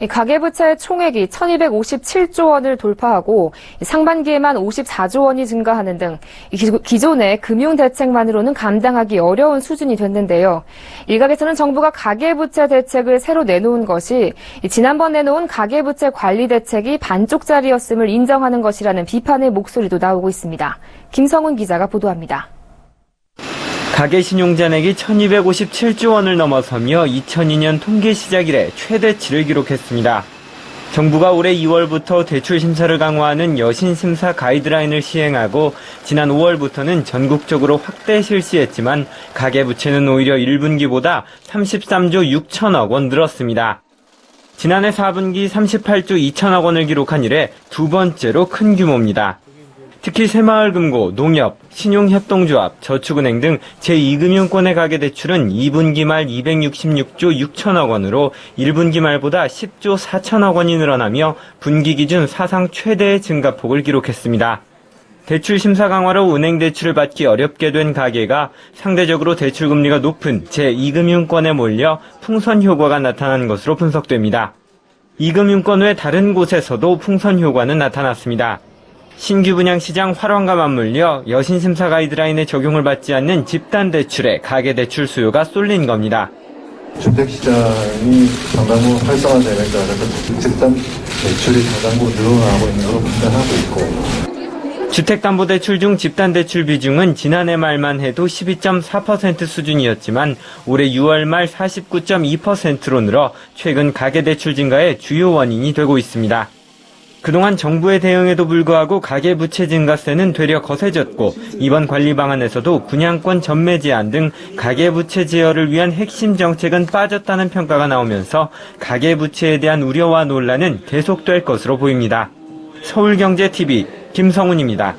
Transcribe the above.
가계부채 총액이 1,257조 원을 돌파하고 상반기에만 54조 원이 증가하는 등 기존의 금융대책만으로는 감당하기 어려운 수준이 됐는데요. 일각에서는 정부가 가계부채 대책을 새로 내놓은 것이 지난번 내놓은 가계부채 관리 대책이 반쪽짜리였음을 인정하는 것이라는 비판의 목소리도 나오고 있습니다. 김성훈 기자가 보도합니다. 가계신용잔액이 1,257조 원을 넘어서며 2002년 통계 시작 이래 최대치를 기록했습니다. 정부가 올해 2월부터 대출 심사를 강화하는 여신심사 가이드라인을 시행하고 지난 5월부터는 전국적으로 확대 실시했지만 가계부채는 오히려 1분기보다 33조 6천억 원 늘었습니다. 지난해 4분기 38조 2천억 원을 기록한 이래 두 번째로 큰 규모입니다. 특히 새마을금고, 농협, 신용협동조합, 저축은행 등 제2금융권의 가계대출은 2분기 말 266조 6천억 원으로 1분기 말보다 10조 4천억 원이 늘어나며 분기 기준 사상 최대의 증가폭을 기록했습니다. 대출 심사 강화로 은행 대출을 받기 어렵게 된 가계가 상대적으로 대출 금리가 높은 제2금융권에 몰려 풍선 효과가 나타난 것으로 분석됩니다. 2금융권 외 다른 곳에서도 풍선 효과는 나타났습니다. 신규 분양시장 활황과 맞물려 여신심사 가이드라인의 적용을 받지 않는 집단대출에 가계대출 수요가 쏠린 겁니다. 주택시장이 상당부 활성화됨에 따라서 집단 대출이 상당부 늘어나고 있는 것으로 판단하고 있고. 주택담보대출 중 집단대출 비중은 지난해 말만 해도 12.4% 수준이었지만 올해 6월 말 49.2%로 늘어 최근 가계대출 증가의 주요 원인이 되고 있습니다. 그동안 정부의 대응에도 불구하고 가계부채 증가세는 되려 거세졌고 이번 관리 방안에서도 분양권 전매 제한 등 가계부채 제어를 위한 핵심 정책은 빠졌다는 평가가 나오면서 가계부채에 대한 우려와 논란은 계속될 것으로 보입니다. 서울경제TV 김성훈입니다.